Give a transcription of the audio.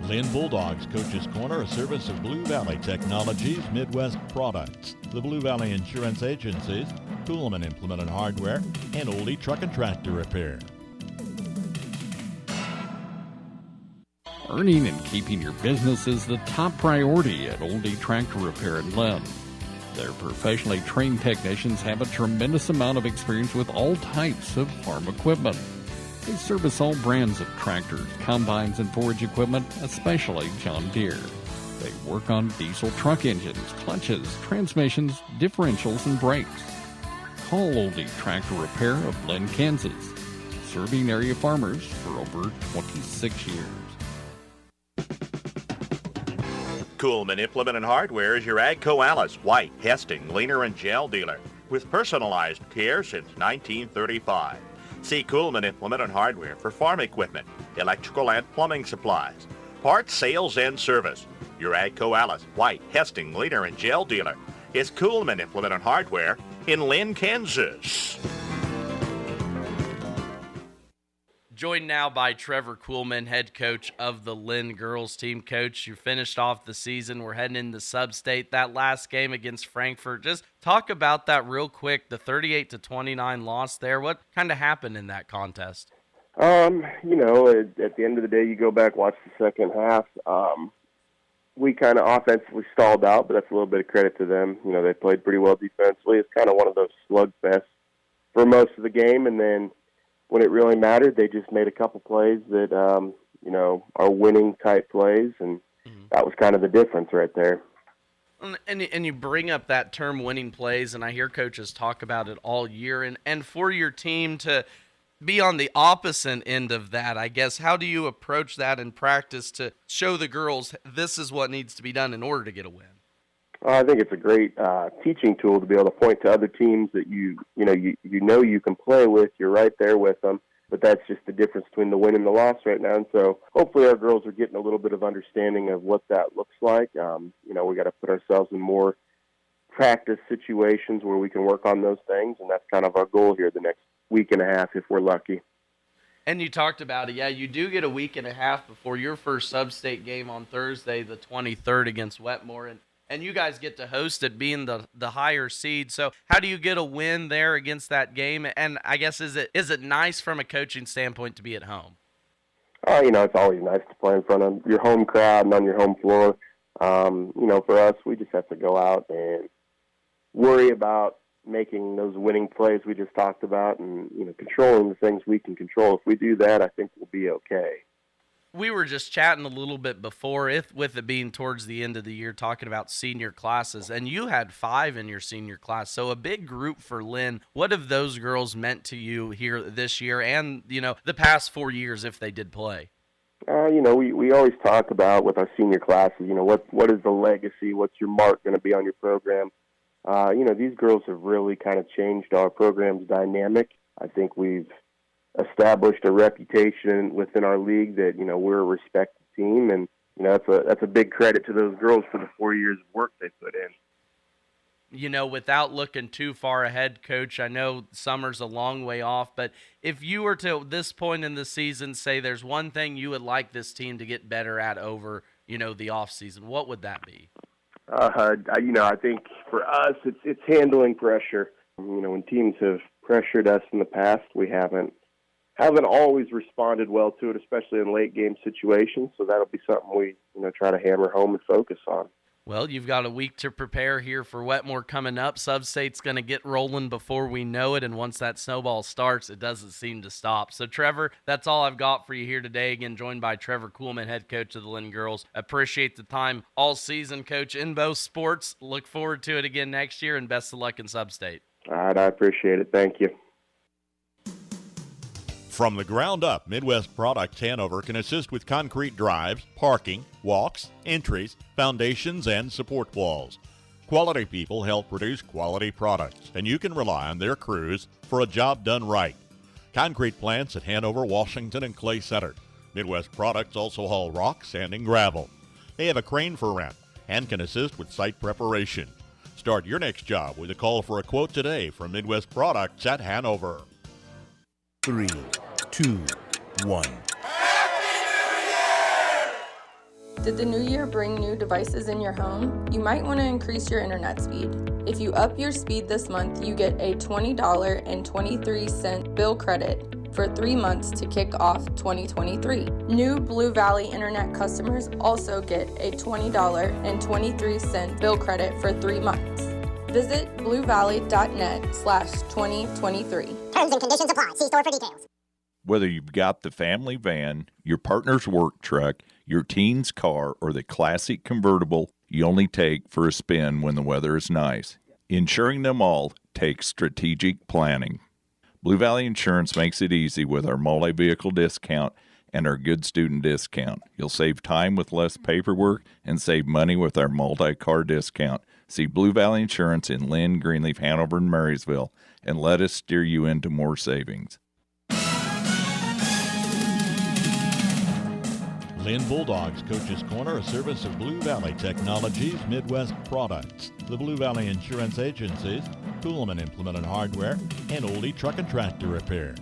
Linn Bulldogs Coach's Corner, a service of Blue Valley Technologies, Midwest Products, the Blue Valley Insurance Agencies, Kuhlman Implement and Hardware, and Oldie Truck and Tractor Repair. Earning and keeping your business is the top priority at Oldie Tractor Repair in Linn. Their professionally trained technicians have a tremendous amount of experience with all types of farm equipment. They service all brands of tractors, combines, and forage equipment, especially John Deere. They work on diesel truck engines, clutches, transmissions, differentials, and brakes. Call Oldie Tractor Repair of Linn, Kansas, serving area farmers for over 26 years. Kuhlman Implement and Hardware is your AGCO Alice, White, Hesting, Leaner, and Gel dealer with personalized care since 1935. See Kuhlman Implement and Hardware for farm equipment, electrical and plumbing supplies, parts, sales, and service. Your AGCO Alice, White, Hesting, Leaner, and Gel dealer is Kuhlman Implement and Hardware in Linn, Kansas. Joined now by Trevor Kuhlman, head coach of the Linn girls team. Coach, you finished off the season. We're heading into Sub-State. That last game against Frankfort, just talk about that real quick, the 38-29 loss there. What kind of happened in that contest? At the end of the day, you go back, watch the second half. We kind of offensively stalled out, but that's a little bit of credit to them. You know, they played pretty well defensively. It's kind of one of those slugfests for most of the game, and then when it really mattered, they just made a couple plays that, are winning-type plays, and that was kind of the difference right there. And you bring up that term winning plays, and I hear coaches talk about it all year. And for your team to be on the opposite end of that, I guess, how do you approach that in practice to show the girls this is what needs to be done in order to get a win? I think it's a great teaching tool to be able to point to other teams that you can play with. You're right there with them, but that's just the difference between the win and the loss right now. And so hopefully our girls are getting a little bit of understanding of what that looks like. We got to put ourselves in more practice situations where we can work on those things, and that's kind of our goal here the next week and a half if we're lucky. And you talked about it. Yeah, you do get a week and a half before your first sub-state game on Thursday, the 23rd against Wetmore, and you guys get to host it being the higher seed. So how do you get a win there against that game? And I guess is it nice from a coaching standpoint to be at home? It's always nice to play in front of your home crowd and on your home floor. For us, we just have to go out and worry about making those winning plays we just talked about and, controlling the things we can control. If we do that, I think we'll be okay. We were just chatting a little bit before, with it being towards the end of the year, talking about senior classes, and you had 5 in your senior class, so a big group for Linn. What have those girls meant to you here this year and, the past 4 years if they did play? We always talk about with our senior classes, what is the legacy, what's your mark going to be on your program? These girls have really kind of changed our program's dynamic. I think we've established a reputation within our league that, we're a respected team, and, that's a big credit to those girls for the 4 years of work they put in. Without looking too far ahead, Coach, I know summer's a long way off, but if you were to, at this point in the season, say there's one thing you would like this team to get better at over, the off season, what would that be? I think for us, it's handling pressure. When teams have pressured us in the past, we haven't always responded well to it, especially in late game situations. So that'll be something we, try to hammer home and focus on. Well, you've got a week to prepare here for Wetmore coming up. Sub-State's going to get rolling before we know it, and once that snowball starts, it doesn't seem to stop. So, Trevor, that's all I've got for you here today. Again, joined by Trevor Kuhlman, head coach of the Linn girls. Appreciate the time all season, Coach, in both sports. Look forward to it again next year, and best of luck in Sub-State. All right, I appreciate it. Thank you. From the ground up, Midwest Products Hanover can assist with concrete drives, parking, walks, entries, foundations, and support walls. Quality people help produce quality products, and you can rely on their crews for a job done right. Concrete plants at Hanover, Washington, and Clay Center. Midwest Products also haul rock, sand, and gravel. They have a crane for rent and can assist with site preparation. Start your next job with a call for a quote today from Midwest Products at Hanover. 3, 2, 1. Did the new year bring new devices in your home? You might want to increase your internet speed. If you up your speed this month, you get a $20.23 bill credit for 3 months to kick off 2023. New Blue Valley Internet customers also get a $20.23 bill credit for 3 months. Visit bluevalley.net/2023. Terms and conditions apply. See store for details. Whether you've got the family van, your partner's work truck, your teen's car, or the classic convertible you only take for a spin when the weather is nice, insuring them all takes strategic planning. Blue Valley Insurance makes it easy with our multi-vehicle discount and our good student discount. You'll save time with less paperwork and save money with our multi-car discount. See Blue Valley Insurance in Linn, Greenleaf, Hanover, and Marysville, and let us steer you into more savings. Linn Bulldogs Coach's Corner, a service of Blue Valley Technologies, Midwest Products, the Blue Valley Insurance Agencies, Kuhlman Implement and Hardware, and Oldie Truck and Tractor Repair.